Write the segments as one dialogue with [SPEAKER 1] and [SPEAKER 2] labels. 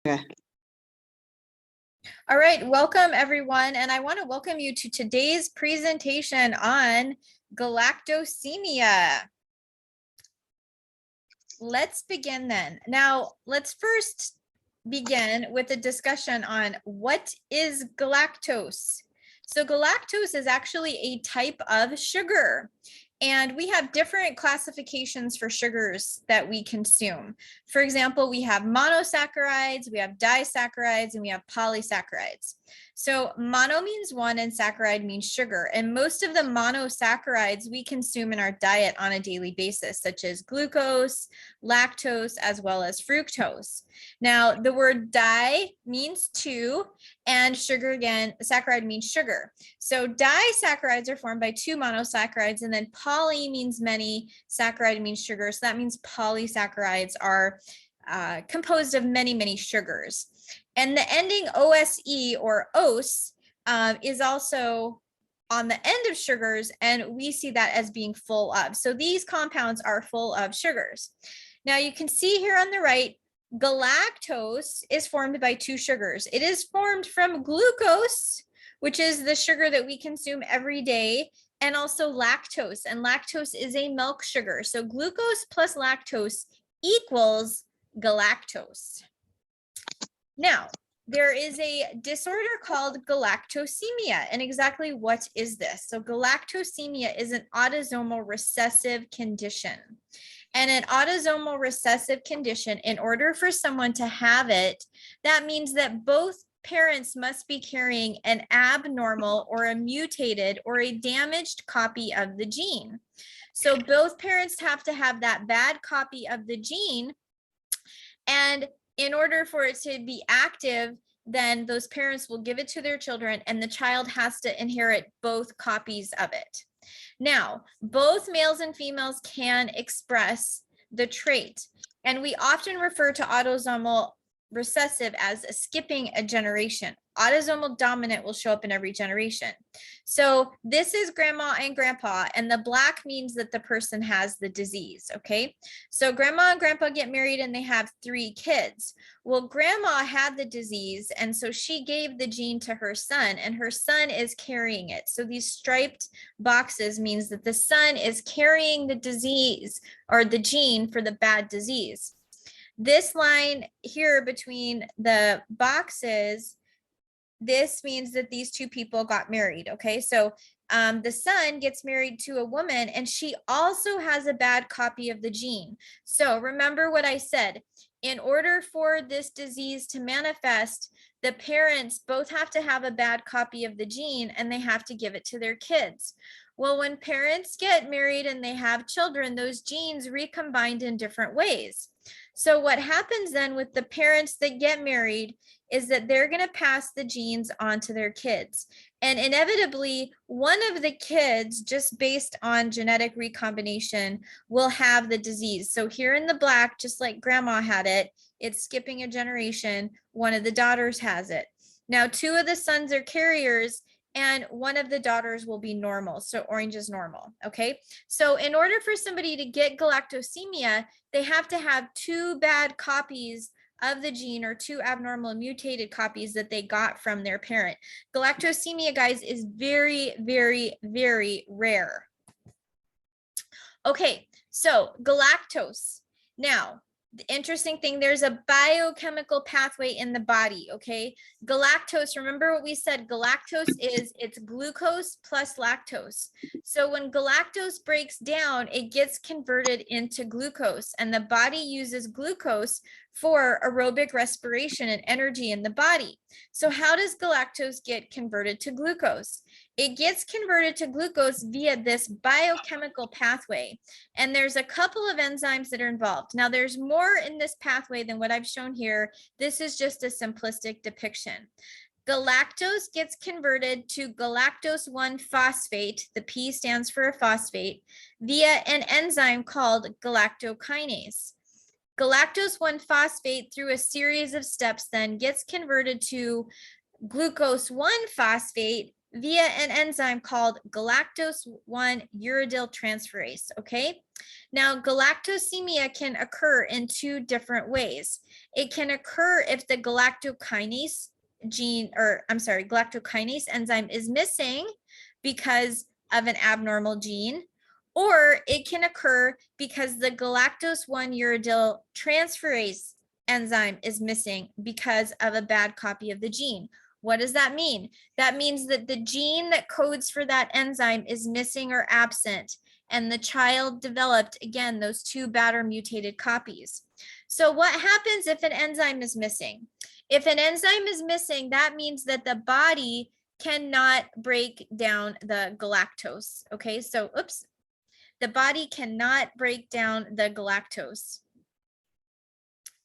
[SPEAKER 1] Okay.
[SPEAKER 2] All right, welcome everyone, and I want to welcome you to today's presentation on galactosemia. Let's begin then. Now, let's first begin with a discussion on what is galactose. So galactose is actually a type of sugar. And we have different classifications for sugars that we consume. For example, we have monosaccharides, we have disaccharides, and we have polysaccharides. So mono means one and saccharide means sugar. And most of the monosaccharides we consume in our diet on a daily basis, such as glucose, lactose, as well as fructose. Now, the word di means two, and sugar again, saccharide means sugar. So disaccharides are formed by two monosaccharides, and then poly means many, saccharide means sugar. So that means polysaccharides are composed of many, many sugars. And the ending OSE or OS is also on the end of sugars, and we see that as being full of. So these compounds are full of sugars. Now you can see here on the right, galactose is formed by two sugars. It is formed from glucose, which is the sugar that we consume every day, and also lactose. And lactose is a milk sugar. So glucose plus lactose equals galactose. Now, there is a disorder called galactosemia. And exactly what is this? So galactosemia is an autosomal recessive condition. And an autosomal recessive condition, in order for someone to have it, that means that both parents must be carrying an abnormal or a mutated or a damaged copy of the gene. So both parents have to have that bad copy of the gene. And in order for it to be active, then those parents will give it to their children, and the child has to inherit both copies of it. Now, both males and females can express the trait, and we often refer to autosomal recessive as skipping a generation. Autosomal dominant will show up in every generation. So this is grandma and grandpa, and the black means that the person has the disease, okay? So grandma and grandpa get married and they have 3 kids. Well, grandma had the disease, and so she gave the gene to her son, and her son is carrying it. So these striped boxes means that the son is carrying the disease or the gene for the bad disease. This line here between the boxes, this means that these two people got married, okay? So the son gets married to a woman, and she also has a bad copy of the gene. So remember what I said. In order for this disease to manifest, the parents both have to have a bad copy of the gene, and they have to give it to their kids. Well, when parents get married and they have children, those genes recombined in different ways. So what happens then with the parents that get married is that they're going to pass the genes on to their kids. And inevitably, one of the kids, just based on genetic recombination, will have the disease. So here in the black, just like grandma had it, it's skipping a generation. One of the daughters has it. Now, 2 of the sons are carriers, and one of the daughters will be normal. So orange is normal, okay? So in order for somebody to get galactosemia, they have to have 2 bad copies of the gene or 2 abnormal mutated copies that they got from their parent. Galactosemia, guys, is very, very, very rare. Okay, so galactose. Now, the interesting thing, there's a biochemical pathway in the body, okay? Galactose, remember what we said, galactose is, it's glucose plus lactose. So when galactose breaks down, it gets converted into glucose, and the body uses glucose for aerobic respiration and energy in the body. So how does galactose get converted to glucose? It gets converted to glucose via this biochemical pathway. And there's a couple of enzymes that are involved. Now, there's more in this pathway than what I've shown here. This is just a simplistic depiction. Galactose gets converted to galactose 1-phosphate, the P stands for a phosphate, via an enzyme called galactokinase. Galactose 1-phosphate, through a series of steps, then gets converted to glucose 1-phosphate via an enzyme called galactose 1 uridyl transferase. Okay. Now, galactosemia can occur in two different ways. It can occur if the galactokinase galactokinase enzyme is missing because of an abnormal gene, or it can occur because the galactose 1 uridyl transferase enzyme is missing because of a bad copy of the gene. What does that mean? That means that the gene that codes for that enzyme is missing or absent, and the child developed, again, those two bad or mutated copies. So what happens if an enzyme is missing? If an enzyme is missing, that means that the body cannot break down the galactose. Okay, so the body cannot break down the galactose.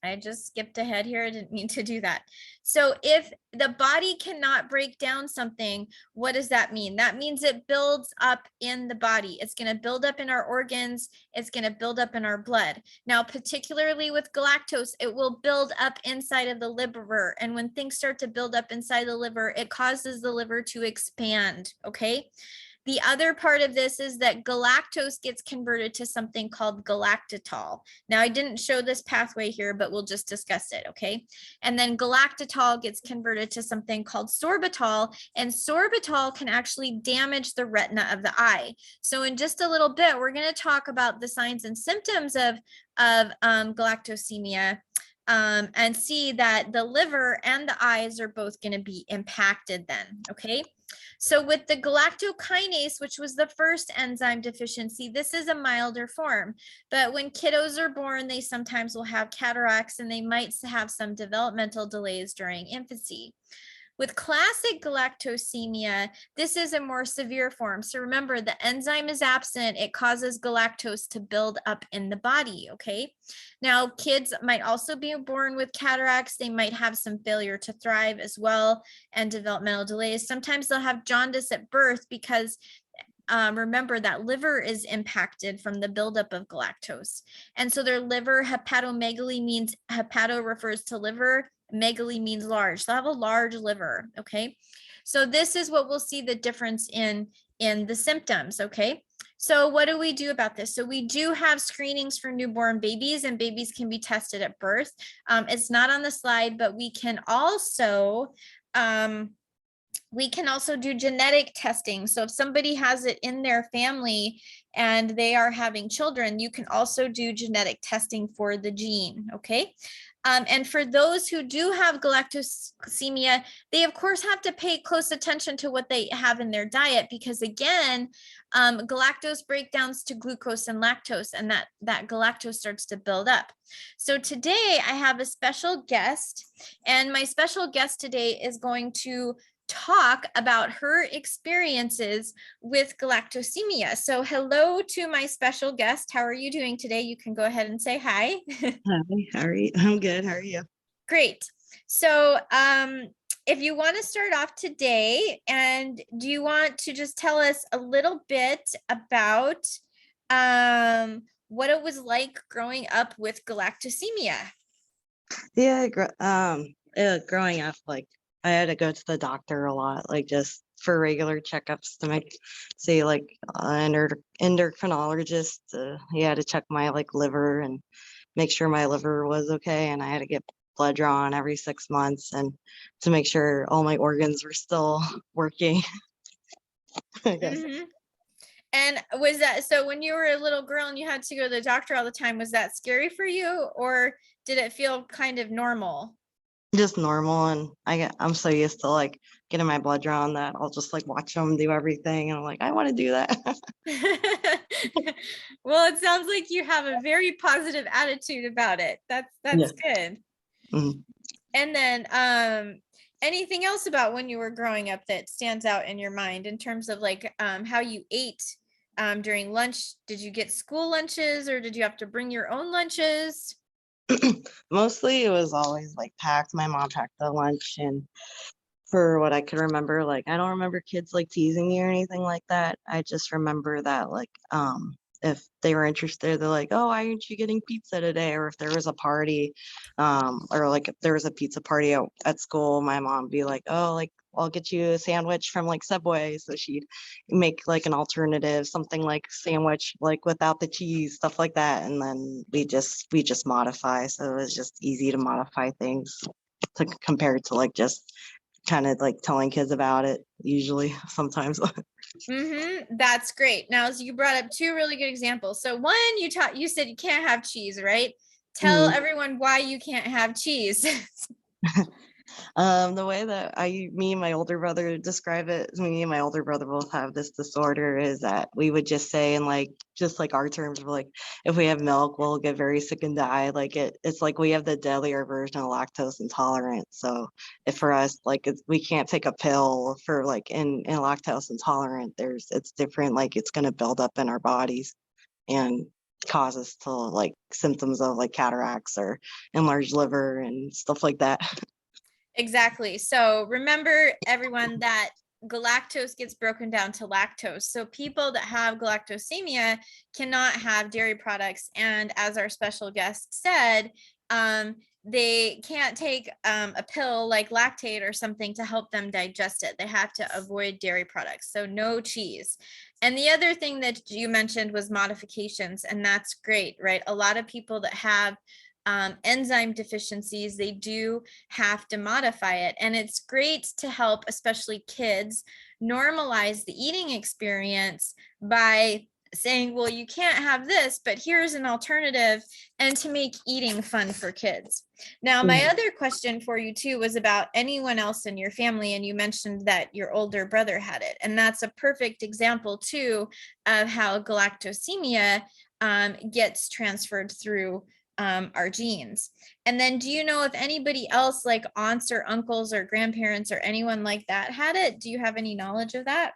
[SPEAKER 2] I just skipped ahead here. I didn't mean to do that. So if the body cannot break down something, what does that mean? That means it builds up in the body. It's going to build up in our organs. It's going to build up in our blood. Now, particularly with galactose, it will build up inside of the liver. And when things start to build up inside the liver, it causes the liver to expand. Okay. The other part of this is that galactose gets converted to something called galactitol. Now, I didn't show this pathway here, but we'll just discuss it, okay? And then galactitol gets converted to something called sorbitol, and sorbitol can actually damage the retina of the eye. So in just a little bit, we're going to talk about the signs and symptoms of galactosemia. And see that the liver and the eyes are both going to be impacted then, okay? So with the galactokinase, which was the first enzyme deficiency, this is a milder form. But when kiddos are born, they sometimes will have cataracts and they might have some developmental delays during infancy. With classic galactosemia, this is a more severe form. So remember, the enzyme is absent. It causes galactose to build up in the body, okay? Now, kids might also be born with cataracts. They might have some failure to thrive as well and developmental delays. Sometimes they'll have jaundice at birth because remember that liver is impacted from the buildup of galactose. And so their liver, hepatomegaly means, hepato refers to liver, megaly means large. They'll have a large liver, okay? So this is what we'll see the difference in the symptoms, okay? So what do we do about this? So we do have screenings for newborn babies, and babies can be tested at birth. It's not on the slide, but we can also do genetic testing. So if somebody has it in their family and they are having children, you can also do genetic testing for the gene, okay? And for those who do have galactosemia, they of course have to pay close attention to what they have in their diet, because again, galactose breakdowns to glucose and lactose, and that galactose starts to build up. So today I have a special guest, and my special guest today is going to talk about her experiences with galactosemia. So hello to my special guest. How are you doing today? You can go ahead and say hi.
[SPEAKER 1] Hi, how are you? I'm good. How are you?
[SPEAKER 2] Great. So if you want to start off today, and do you want to just tell us a little bit about what it was like growing up with galactosemia?
[SPEAKER 1] Yeah, growing up, like I had to go to the doctor a lot, like just for regular checkups to see like an endocrinologist. He had to check my like liver and make sure my liver was okay, and I had to get blood drawn every 6 months and to make sure all my organs were still working. I guess.
[SPEAKER 2] Mm-hmm. And was that, so when you were a little girl and you had to go to the doctor all the time, was that scary for you, or did it feel kind of normal?
[SPEAKER 1] Just normal, and I'm so used to like getting my blood drawn that I'll just like watch them do everything, and I'm like, I want to do that.
[SPEAKER 2] Well, it sounds like you have a very positive attitude about it. That's
[SPEAKER 1] Yeah.
[SPEAKER 2] good.
[SPEAKER 1] Mm-hmm.
[SPEAKER 2] And then anything else about when you were growing up that stands out in your mind in terms of like how you ate during lunch? Did you get school lunches, or did you have to bring your own lunches?
[SPEAKER 1] Mostly it was always like packed. My mom packed the lunch, and for what I could remember, like I don't remember kids like teasing me or anything like that. I just remember that like if they were interested, they're like, oh, why aren't you getting pizza today? Or if there was a party, or like if there was a pizza party at school, my mom would be like, oh, like I'll get you a sandwich from like Subway. So she'd make like an alternative, something like sandwich, like without the cheese, stuff like that. And then we just modify. So it was just easy to modify things to compare to like just kind of like telling kids about it usually sometimes.
[SPEAKER 2] That's great. Now, so you brought up two really good examples. So one, you said you can't have cheese, right? Tell
[SPEAKER 1] Mhm.
[SPEAKER 2] everyone why you can't have cheese.
[SPEAKER 1] The way that me and my older brother describe it, me and my older brother both have this disorder, is that we would just say, and like, just like our terms, we're like, if we have milk, we'll get very sick and die. Like it's like we have the deadlier version of lactose intolerant. So if for us, like we can't take a pill for like in lactose intolerant, it's different. Like it's gonna build up in our bodies and cause us to like symptoms of like cataracts or enlarged liver and stuff like that.
[SPEAKER 2] Exactly. So remember, everyone, that galactose gets broken down to lactose. So people that have galactosemia cannot have dairy products. And as our special guest said, they can't take a pill like lactate or something to help them digest it. They have to avoid dairy products. So no cheese. And the other thing that you mentioned was modifications. And that's great, right? A lot of people that have enzyme deficiencies, they do have to modify it. And it's great to help, especially kids, normalize the eating experience by saying, well, you can't have this, but here's an alternative, and to make eating fun for kids. Now, my other question for you too was about anyone else in your family, and you mentioned that your older brother had it, and that's a perfect example too of how galactosemia gets transferred through our genes. And then do you know if anybody else, like aunts or uncles or grandparents or anyone like that, had it? Do you have any knowledge of that?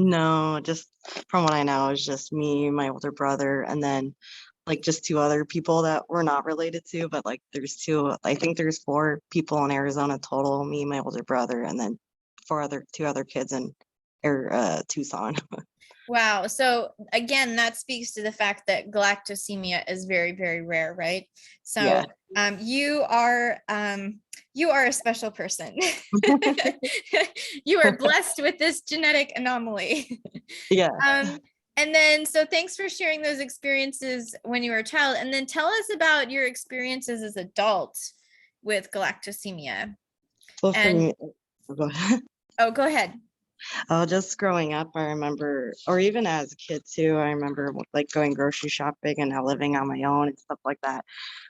[SPEAKER 1] No, just from what I know, it's just me, my older brother, and then like just two other people that we're not related to, but like I think there's four people in Arizona total, me, my older brother, and then two other kids in Tucson.
[SPEAKER 2] Wow. So again, that speaks to the fact that galactosemia is very, very rare, right?
[SPEAKER 1] Yeah.
[SPEAKER 2] So you are a special person. You are blessed with this genetic anomaly.
[SPEAKER 1] Yeah.
[SPEAKER 2] And then, so thanks for sharing those experiences when you were a child. And then tell us about your experiences as adult with galactosemia.
[SPEAKER 1] Well, for
[SPEAKER 2] And
[SPEAKER 1] me, go ahead.
[SPEAKER 2] oh, go ahead.
[SPEAKER 1] Just growing up, I remember, or even as a kid too, I remember like going grocery shopping and now living on my own and stuff like that.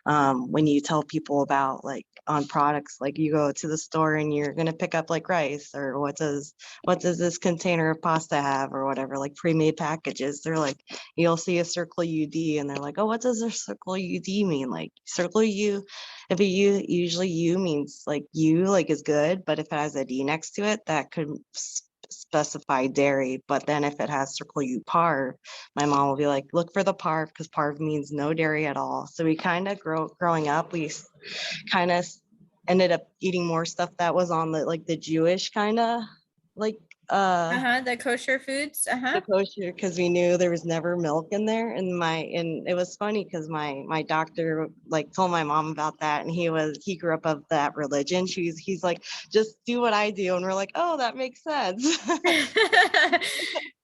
[SPEAKER 1] When you tell people about like on products, like you go to the store and you're gonna pick up like rice, or what does this container of pasta have, or whatever, like pre-made packages. They're like, you'll see a circle UD and they're like, oh, what does a circle UD mean? Like circle U, if a U, usually U means like U like is good, but if it has a D next to it, that could specify dairy. But then if it has circle U parv, my mom will be like, look for the parv, because parv means no dairy at all. So we kind of growing up, we kind of ended up eating more stuff that was on the like the Jewish kind of like
[SPEAKER 2] The kosher foods.
[SPEAKER 1] the kosher, because we knew there was never milk in there. And it was funny because my doctor like told my mom about that, and he grew up of that religion. He's like, just do what I do, and we're like, oh, that makes sense.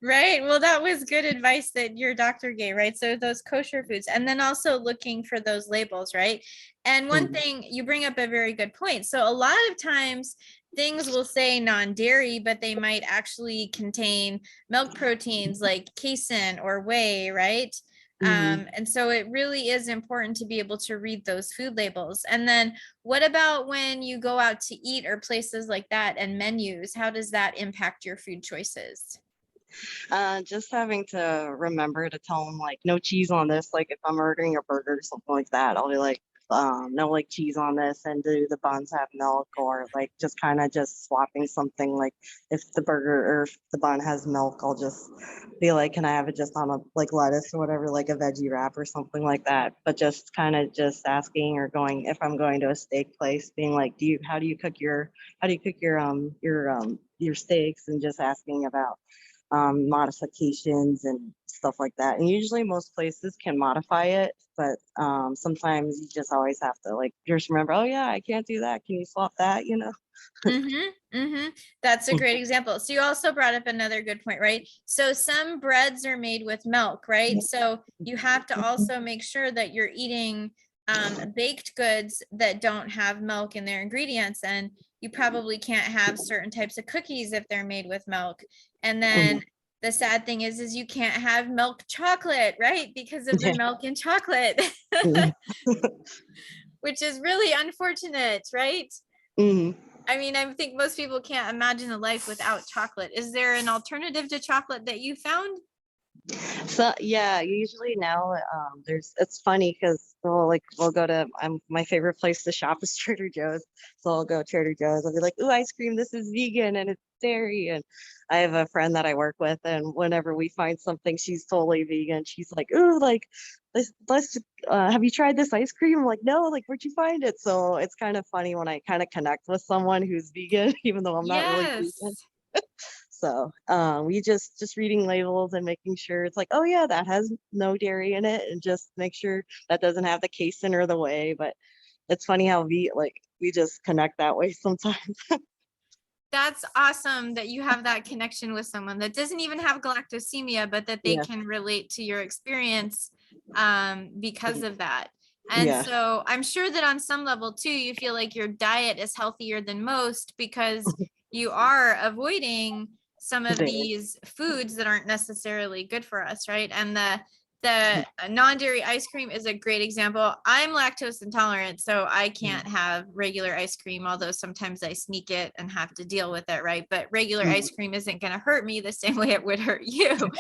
[SPEAKER 2] Right. Well, that was good advice that your doctor gave, right? So those kosher foods, and then also looking for those labels, right? And one thing, you bring up a very good point. So a lot of times things will say non-dairy, but they might actually contain milk proteins like casein or whey, right?
[SPEAKER 1] Mhm.
[SPEAKER 2] And so it really is important to be able to read those food labels. And then what about when you go out to eat or places like that and menus? How does that impact your food choices?
[SPEAKER 1] Just having to remember to tell them like no cheese on this. Like if I'm ordering a burger or something like that, I'll be like, no like cheese on this, and do the buns have milk, or like just kind of just swapping something. Like if the burger or if the bun has milk, I'll just be like, can I have it just on a like lettuce or whatever, like a veggie wrap or something like that. But just kind of just asking, or going, if I'm going to a steak place, being like, how do you cook your steaks, and just asking about modifications and stuff like that. And usually most places can modify it, but sometimes you just always have to like just remember, oh yeah, I can't do that. Can you swap that? You know?
[SPEAKER 2] That's a great example. So you also brought up another good point, right? So some breads are made with milk, right? So you have to also make sure that you're eating baked goods that don't have milk in their ingredients, and you probably can't have certain types of cookies if they're made with milk. And then the sad thing is you can't have milk chocolate, right? Because of the
[SPEAKER 1] Yeah.
[SPEAKER 2] milk in chocolate, which is really unfortunate, right?
[SPEAKER 1] Mhm.
[SPEAKER 2] I mean, I think most people can't imagine a life without chocolate. Is there an alternative to chocolate that you found?
[SPEAKER 1] So yeah, usually now it's funny because we'll go to my favorite place to shop is Trader Joe's. So I'll go Trader Joe's. I'll be like, "Ooh, ice cream, this is vegan and it's dairy." And I have a friend that I work with, and whenever we find something she's totally vegan, she's like, "Ooh, like let's have you tried this ice cream?" I'm like, "No, like where'd you find it?" So it's kind of funny when I kind of connect with someone who's vegan, even though I'm not really vegan.
[SPEAKER 2] Yes.
[SPEAKER 1] So we just reading labels and making sure it's like, oh yeah, that has no dairy in it, and just make sure that doesn't have the casein or the whey. But it's funny how we just connect that way sometimes.
[SPEAKER 2] That's awesome that you have that connection with someone that doesn't even have galactosemia, but that they
[SPEAKER 1] Yeah.
[SPEAKER 2] can relate to your experience because of that. And
[SPEAKER 1] Yeah.
[SPEAKER 2] so I'm sure that on some level too, you feel like your diet is healthier than most because you are avoiding some of
[SPEAKER 1] Dairy.
[SPEAKER 2] these foods that aren't necessarily good for us, right? And the non-dairy ice cream is a great example. I'm lactose intolerant, so I can't have regular ice cream, although sometimes I sneak it and have to deal with it, right? But regular ice cream isn't going to hurt me the same way it would hurt you.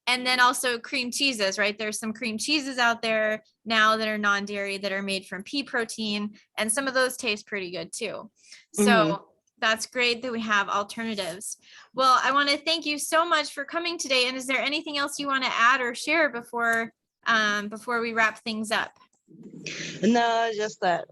[SPEAKER 2] And then also cream cheeses, right? There's some cream cheeses out there now that are non-dairy that are made from pea protein, and some of those taste pretty good too.
[SPEAKER 1] Mhm.
[SPEAKER 2] So that's great that we have alternatives. Well, I want to thank you so much for coming today. And is there anything else you want to add or share before we wrap things up?
[SPEAKER 1] No, just that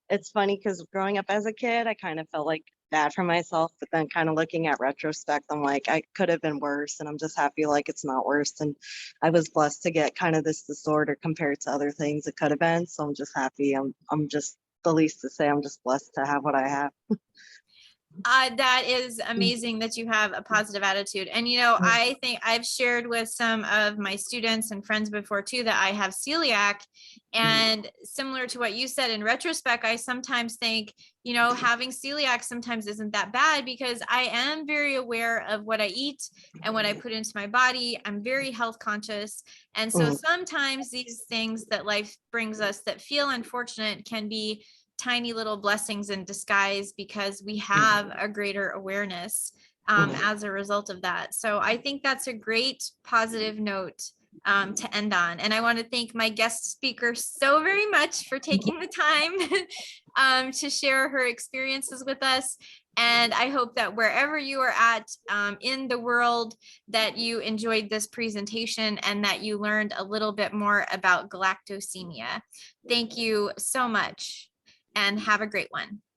[SPEAKER 1] it's funny because growing up as a kid, I kind of felt like bad for myself, but then kind of looking at retrospect, I'm like, I could have been worse, and I'm just happy like it's not worse. And I was blessed to get kind of this disorder compared to other things it could have been. So I'm just happy. I'm just the least to say I'm just blessed to have what I have.
[SPEAKER 2] That is amazing that you have a positive attitude. And, I think I've shared with some of my students and friends before too that I have celiac. And similar to what you said, in retrospect, I sometimes think, having celiac sometimes isn't that bad because I am very aware of what I eat and what I put into my body. I'm very health conscious. And so
[SPEAKER 1] Mm,
[SPEAKER 2] sometimes these things that life brings us that feel unfortunate can be tiny little blessings in disguise because we have a greater awareness as a result of that. So I think that's a great positive note to end on. And I want to thank my guest speaker so very much for taking the time to share her experiences with us. And I hope that wherever you are at in the world, that you enjoyed this presentation and that you learned a little bit more about galactosemia. Thank you so much and have a great one.